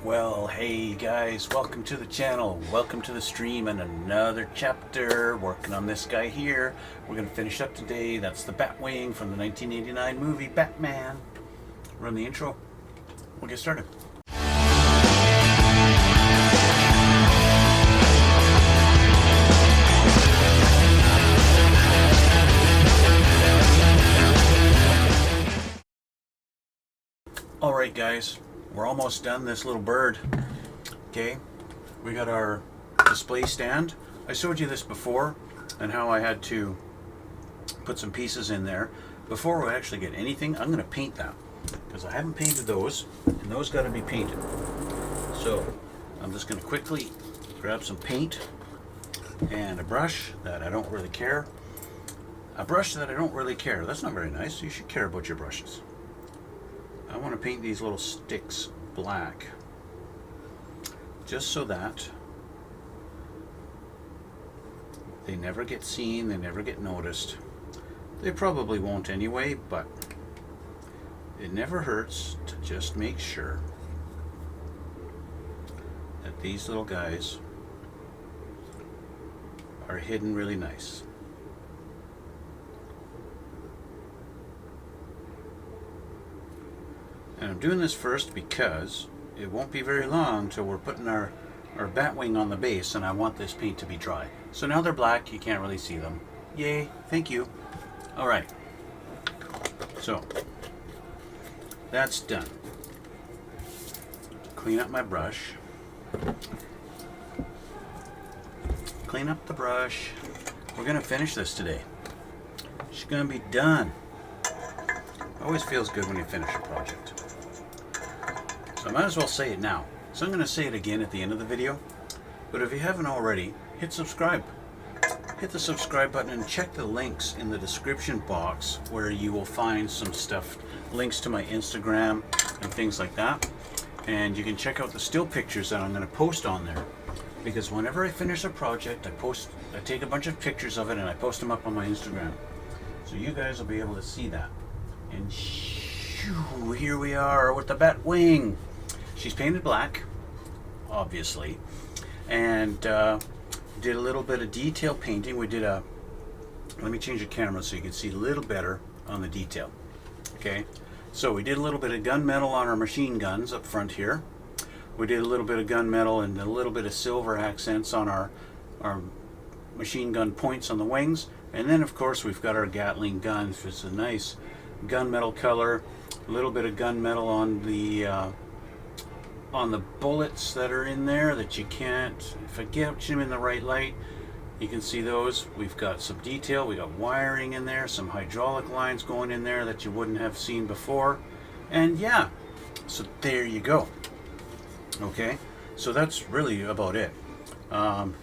Well, hey guys, welcome to the channel, welcome to the stream, and another chapter working on this guy here. We're going to finish up today. That's the Batwing from the 1989 movie Batman. Run the intro, we'll get started. Alright guys, we're almost done this little bird. Okay, we got our display stand. I showed you this before and how I had to put some pieces in there. Before we actually get anything, I'm going to paint that because I haven't painted those, and those got to be painted. So I'm just going to quickly grab some paint and a brush that I don't really care. That's not very nice. You should care about your brushes. I want to paint these little sticks black, just so that they never get seen, they never get noticed. They probably won't anyway, but it never hurts to just make sure that these little guys are hidden really nice. And I'm doing this first because it won't be very long till we're putting our Batwing on the base, and I want this paint to be dry. So now they're black, you can't really see them. Yay, thank you. Alright, so that's done. Clean up my brush. Clean up the brush. We're going to finish this today. She's going to be done. Always feels good when you finish a project. So I might as well say it now. So I'm going to say it again at the end of the video. But if you haven't already, hit subscribe. Hit the subscribe button and check the links in the description box where you will find some stuff, links to my Instagram and things like that. And you can check out the still pictures that I'm going to post on there. Because whenever I finish a project, I take a bunch of pictures of it and I post them up on my Instagram. So you guys will be able to see that. And shoo, here we are with the Batwing. She's painted black, obviously, and did a little bit of detail painting. We did let me change the camera so you can see a little better on the detail. Okay, so we did a little bit of gunmetal on our machine guns up front here. We did a little bit of gunmetal and a little bit of silver accents on our machine gun points on the wings. And then of course we've got our Gatling guns, which is a nice gunmetal color. A little bit of gunmetal on the bullets that are in there that you can't, if I get them in the right light, you can see those. We've got some detail, we got wiring in there, some hydraulic lines going in there that you wouldn't have seen before. And yeah, so there you go. Okay, so that's really about it.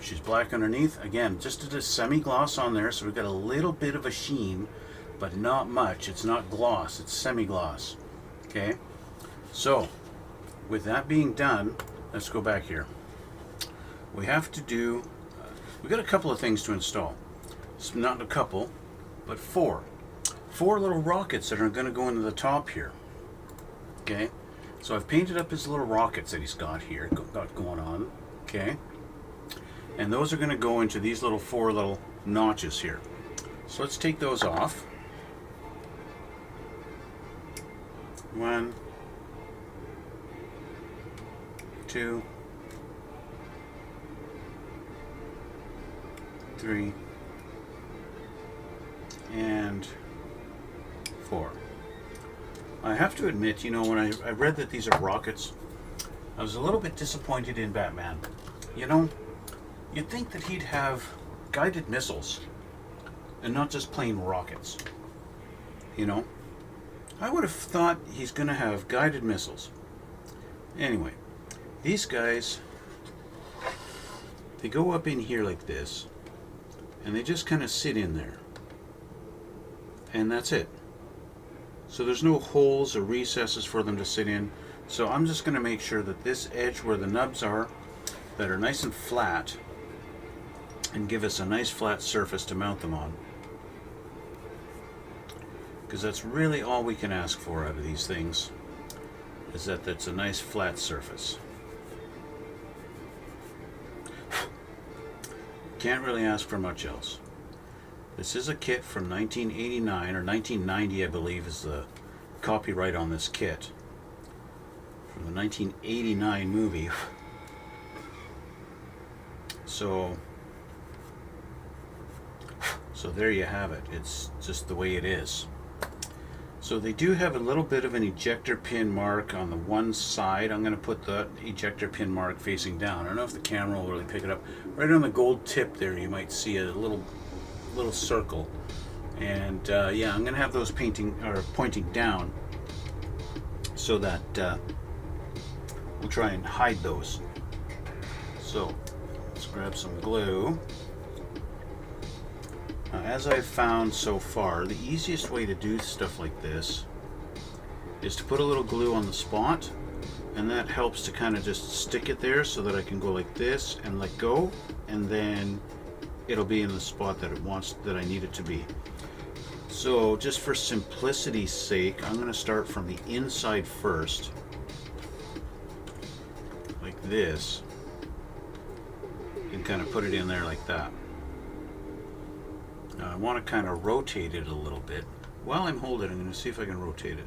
She's black underneath. Again, just did a semi-gloss on there, so we've got a little bit of a sheen, but not much. It's not gloss, it's semi-gloss. Okay, so with that being done, let's go back here. We have to do, we've got a couple of things to install. It's not a couple, but four little rockets that are going to go into the top here. Okay, so I've painted up his little rockets that he's got here, got going on. Okay, and those are going to go into these four little notches here. So let's take those off. 1, 2, 3, and 4. I have to admit, you know, when I read that these are rockets, I was a little bit disappointed in Batman. You know, you'd think that he'd have guided missiles and not just plain rockets. You know, I would have thought he's going to have guided missiles. Anyway, these guys, they go up in here like this, and they just kind of sit in there. And that's it. So there's no holes or recesses for them to sit in. So I'm just going to make sure that this edge where the nubs are, that are nice and flat, and give us a nice flat surface to mount them on. Because that's really all we can ask for out of these things, is that it's a nice flat surface. Can't really ask for much else. This is a kit from 1989 or 1990, I believe, is the copyright on this kit. From the 1989 movie. So there you have it. It's just the way it is. So they do have a little bit of an ejector pin mark on the one side. I'm going to put the ejector pin mark facing down. I don't know if the camera will really pick it up. Right on the gold tip there, you might see a little circle. And yeah, I'm going to have those pointing down so that we'll try and hide those. So let's grab some glue. Now, as I've found so far, the easiest way to do stuff like this is to put a little glue on the spot, and that helps to kind of just stick it there so that I can go like this and let go, and then it'll be in the spot that I need it to be. So just for simplicity's sake, I'm going to start from the inside first, like this, and kind of put it in there like that. Now I want to kind of rotate it a little bit. While I'm holding it, I'm going to see if I can rotate it.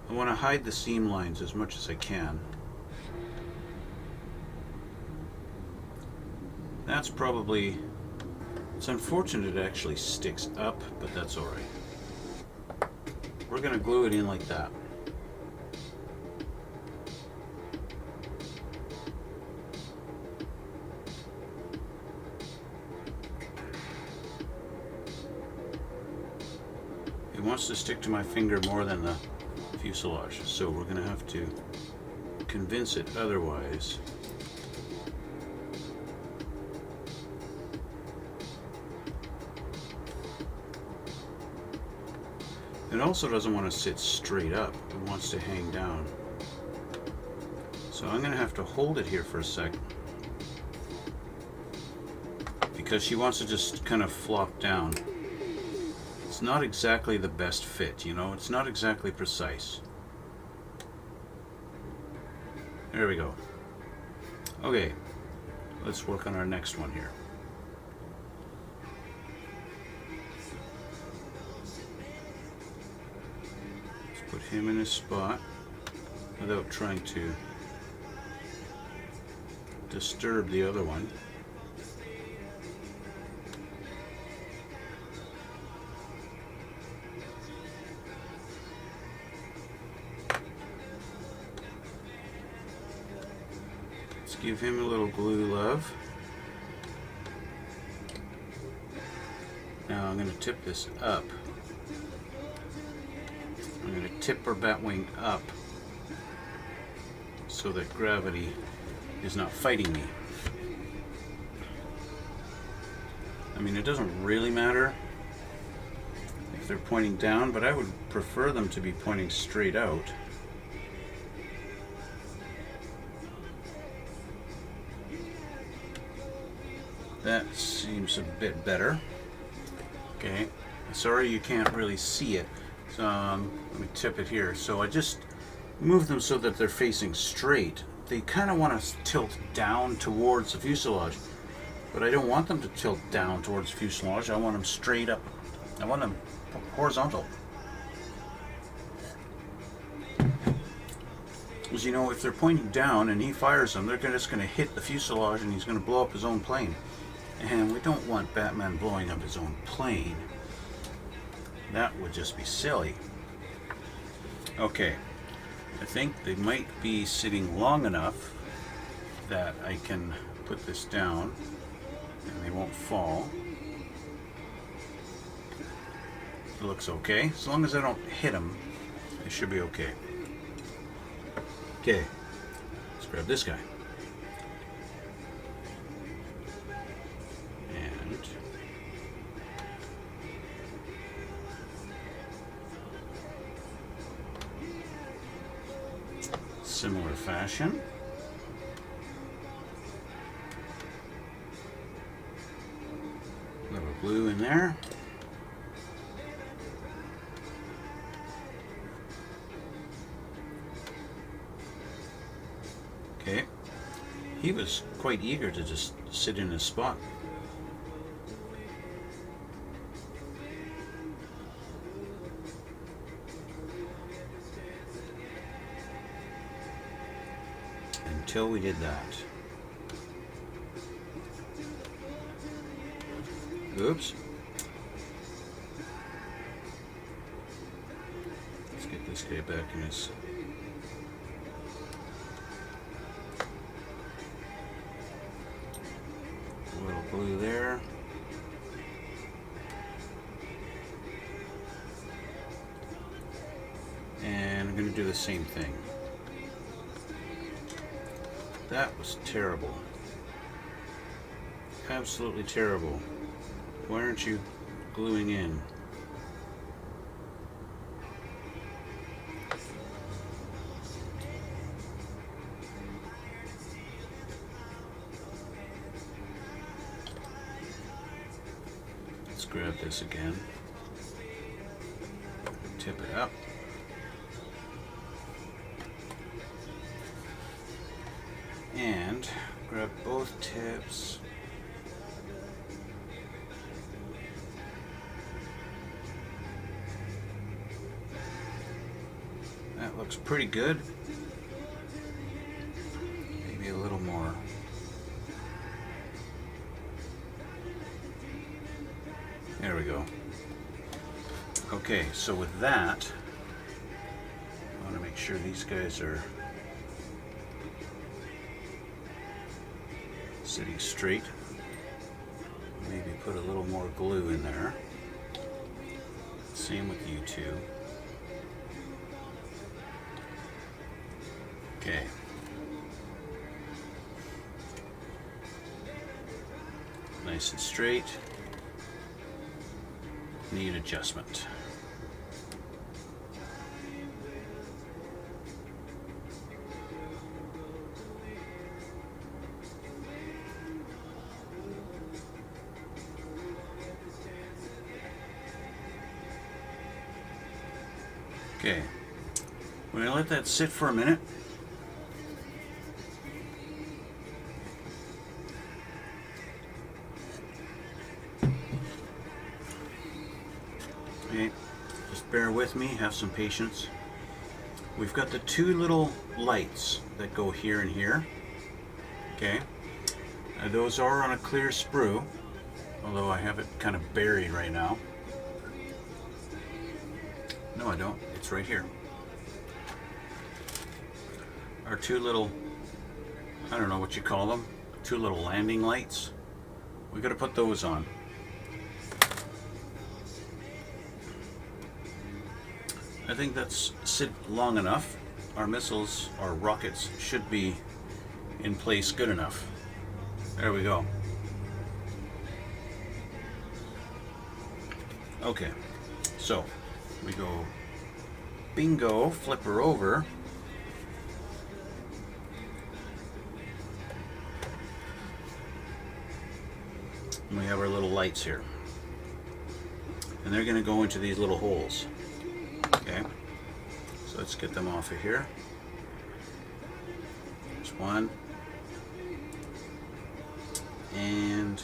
I want to hide the seam lines as much as I can. That's probably... It's unfortunate it actually sticks up, but that's alright. We're going to glue it in like that. It wants to stick to my finger more than the fuselage, so we're going to have to convince it otherwise. It also doesn't want to sit straight up, it wants to hang down. So I'm going to have to hold it here for a second, because she wants to just kind of flop down. It's not exactly the best fit, you know, it's not exactly precise. There we go. Okay, let's work on our next one here. Let's put him in his spot without trying to disturb the other one. Give him a little glue, love. Now I'm going to tip this up. I'm going to tip our Batwing up so that gravity is not fighting me. I mean, it doesn't really matter if they're pointing down, but I would prefer them to be pointing straight out. That seems a bit better. Okay, sorry you can't really see it. So let me tip it here. So I just move them so that they're facing straight. They kind of want to tilt down towards the fuselage, but I don't want them to tilt down towards the fuselage. I want them straight up. I want them horizontal. Because, you know, if they're pointing down and he fires them, they're just going to hit the fuselage and he's going to blow up his own plane. And we don't want Batman blowing up his own plane. That would just be silly. Okay, I think they might be sitting long enough that I can put this down and they won't fall. It looks okay. As long as I don't hit them, they should be okay. Okay, let's grab this guy. Similar fashion. A little glue in there. Okay. He was quite eager to just sit in his spot. until we did that. Oops. Let's get this guy back in his... A little glue there. And I'm going to do the same thing. That was terrible. Absolutely terrible. Why aren't you gluing in? Let's grab this again. Tip it up. And grab both tips. That looks pretty good. Maybe a little more. There we go. Okay, so with that, I want to make sure these guys are sitting straight. Maybe put a little more glue in there. Same with you two. Okay. Nice and straight. Need adjustment. Okay. We're going to let that sit for a minute. Okay, just bear with me, have some patience. We've got the two little lights that go here and here. Okay, those are on a clear sprue, although I have it kind of buried right now. No, I don't. It's right here. Our two little, I don't know what you call them, two little landing lights. We got to put those on. I think that's sit long enough. Our missiles, our rockets should be in place good enough. There we go. Okay, so we go bingo, flip her over. And we have our little lights here. And they're going to go into these little holes. Okay, so let's get them off of here. There's one. And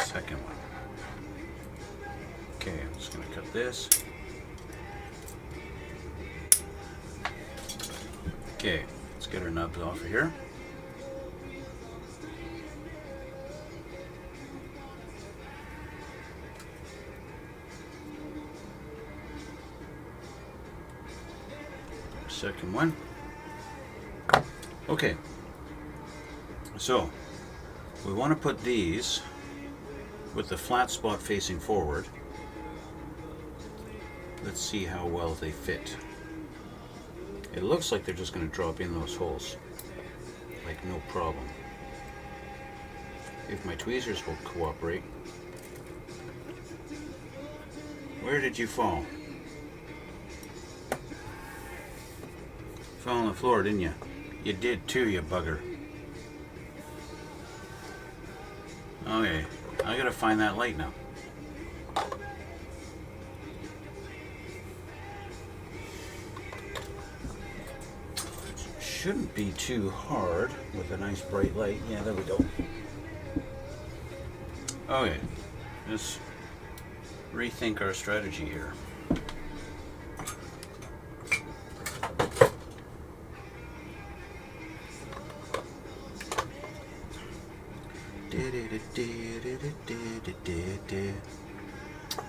second one. Okay, I'm just going to cut this. Okay, let's get our nubs off of here. Second one. Okay, so we want to put these with the flat spot facing forward. Let's see how well they fit. It looks like they're just going to drop in those holes like no problem. If my tweezers will cooperate. Where did you fall? Fell on the floor, didn't you? You did too, you bugger. Okay, I gotta find that light now. It shouldn't be too hard with a nice bright light. Yeah, there we go. Okay, let's rethink our strategy here.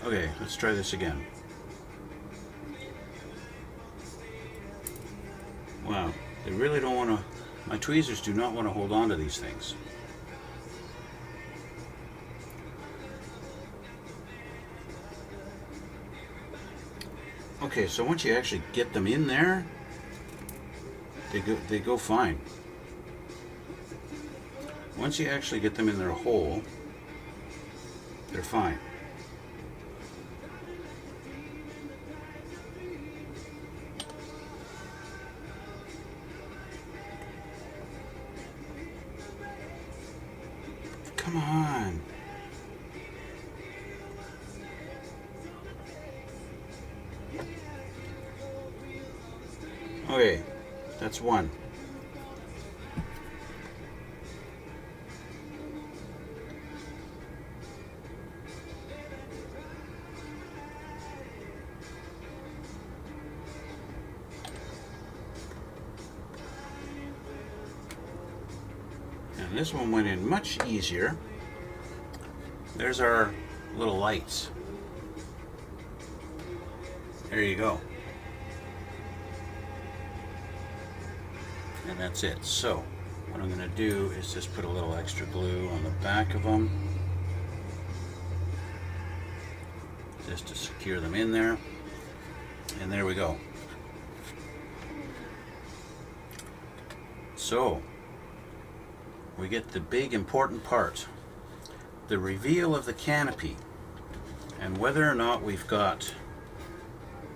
Okay, let's try this again. Wow, they really don't want to, my tweezers do not want to hold on to these things. Okay, so once you actually get them in there, they go fine. Once you actually get them in their hole, they're fine. Come on. Okay, that's one. And this one went in much easier. There's our little lights. There you go. And that's it. So what I'm going to do is just put a little extra glue on the back of them, just to secure them in there. And there we go. So we get the big important part, the reveal of the canopy, and whether or not we've got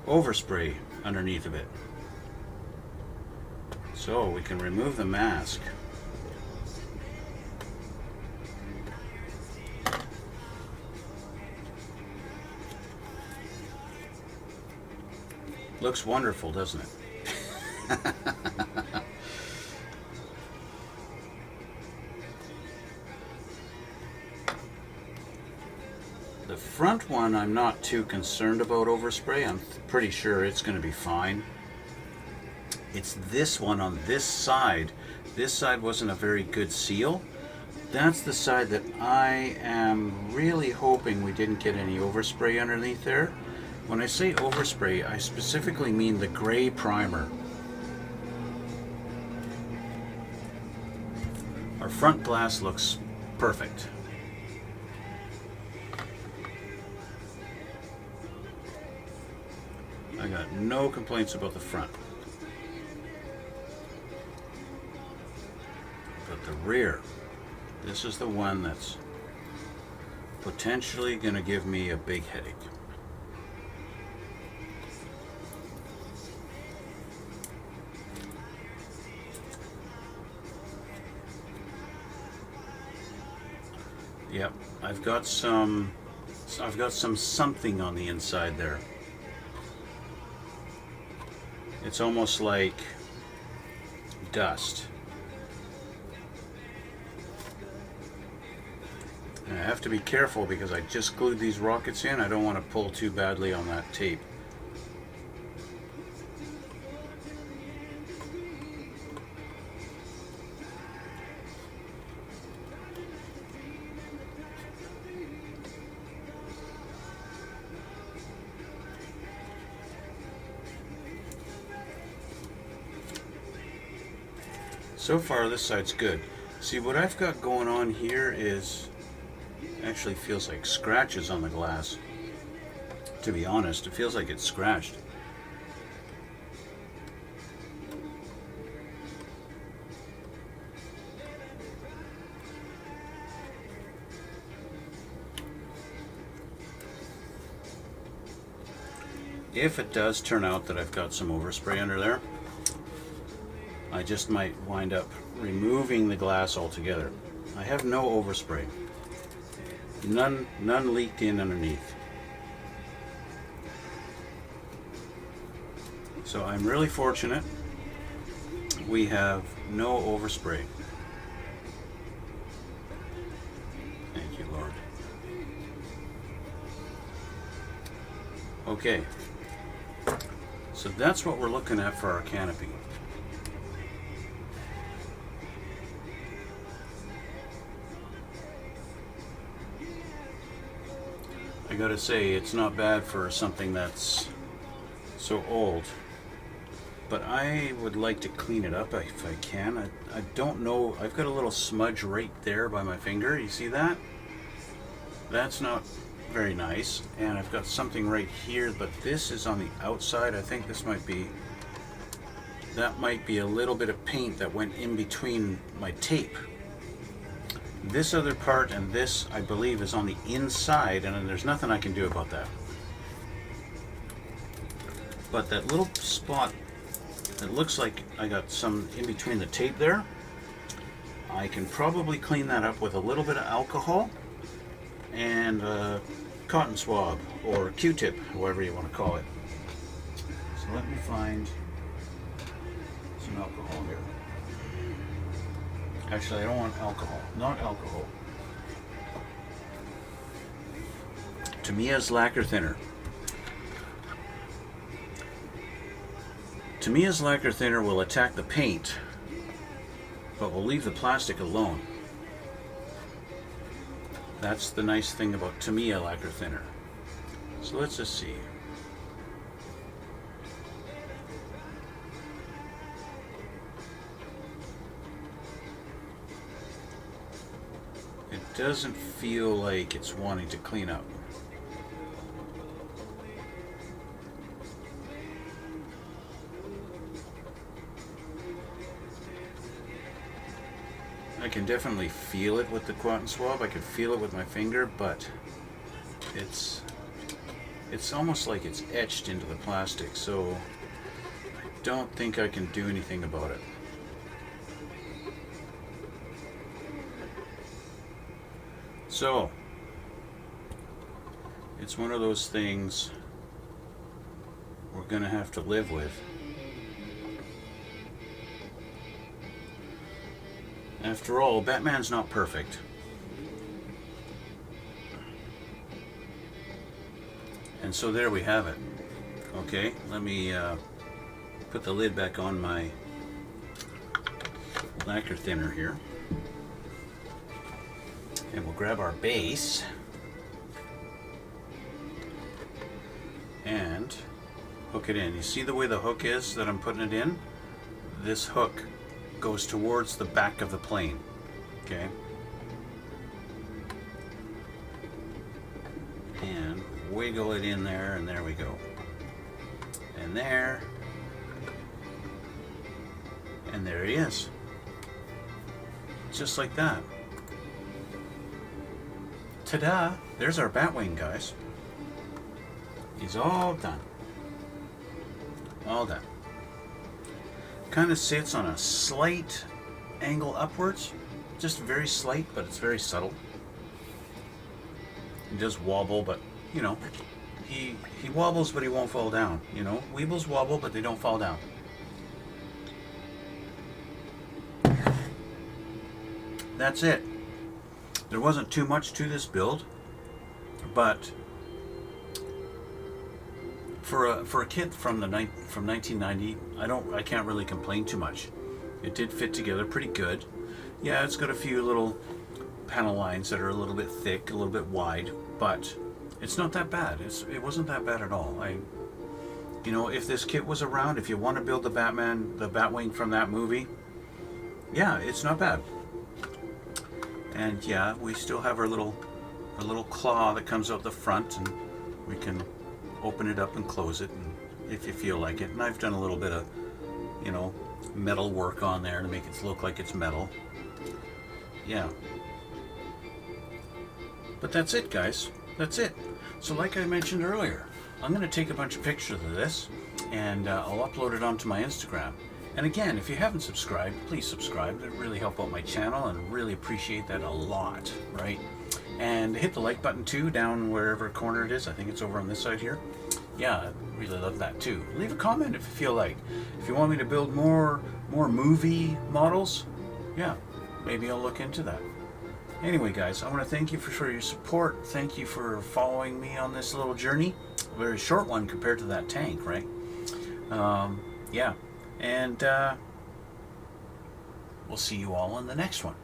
overspray underneath of it. So we can remove the mask. Looks wonderful, doesn't it? The front one I'm not too concerned about overspray. I'm pretty sure it's going to be fine. It's this one on this side. This side wasn't a very good seal. That's the side that I am really hoping we didn't get any overspray underneath there. When I say overspray, I specifically mean the gray primer. Our front glass looks perfect. I got no complaints about the front. But the rear, this is the one that's potentially going to give me a big headache. Yep, I've got some something on the inside there. It's almost like dust. And I have to be careful because I just glued these rockets in. I don't want to pull too badly on that tape. So far this side's good. See, what I've got going on here is actually feels like scratches on the glass. To be honest, it feels like it's scratched. If it does turn out that I've got some overspray under there, I just might wind up removing the glass altogether. I have no overspray. None leaked in underneath. So I'm really fortunate. We have no overspray. Thank you, Lord. Okay. So that's what we're looking at for our canopy. gotta say, it's not bad for something that's so old. But I would like to clean it up if I can. I don't know. I've got a little smudge right there by my finger. You see that? That's not very nice. And I've got something right here, but this is on the outside. I think this might be, that might be a little bit of paint that went in between my tape. This other part and this, I believe, is on the inside, and there's nothing I can do about that. But that little spot, it looks like I got some in between the tape there. I can probably clean that up with a little bit of alcohol and a cotton swab or Q-tip, however you want to call it. So let me find some alcohol here. Actually, I don't want alcohol. Not alcohol. Tamiya's lacquer thinner. Tamiya's lacquer thinner will attack the paint, but will leave the plastic alone. That's the nice thing about Tamiya lacquer thinner. So let's just see. It doesn't feel like it's wanting to clean up. I can definitely feel it with the cotton swab. I can feel it with my finger, but it's almost like it's etched into the plastic, so I don't think I can do anything about it. So it's one of those things we're gonna have to live with. After all, Batman's not perfect. And so there we have it. Okay, let me put the lid back on my lacquer thinner here. And we'll grab our base and hook it in. You see the way the hook is that I'm putting it in? This hook goes towards the back of the plane. Okay? And wiggle it in there, and there we go. And there. And there he is. Just like that. Ta-da! There's our Batwing, guys. He's all done. All done. Kind of sits on a slight angle upwards. Just very slight, but it's very subtle. He does wobble, but, you know, he wobbles, but he won't fall down. You know, Weebles wobble, but they don't fall down. That's it. There wasn't too much to this build, but for a kit from 1990, I can't really complain too much. It did fit together pretty good. Yeah, it's got a few little panel lines that are a little bit thick, a little bit wide, but it's not that bad. It wasn't that bad at all. You know, if this kit was around, if you want to build the Batwing from that movie, yeah, it's not bad. And yeah, we still have our little claw that comes out the front, and we can open it up and close it, and if you feel like it. And I've done a little bit of, you know, metal work on there to make it look like it's metal. Yeah. But that's it, guys. That's it. So like I mentioned earlier, I'm going to take a bunch of pictures of this, and I'll upload it onto my Instagram. And again, if you haven't subscribed, please subscribe. It would really help out my channel, and really appreciate that a lot, right? And hit the like button too, down wherever corner it is. I think it's over on this side here. Yeah, I really love that too. Leave a comment if you feel like. If you want me to build more movie models, yeah, maybe I'll look into that. Anyway, guys, I want to thank you for your support. Thank you for following me on this little journey. A very short one compared to that tank, right? Yeah. And we'll see you all in the next one.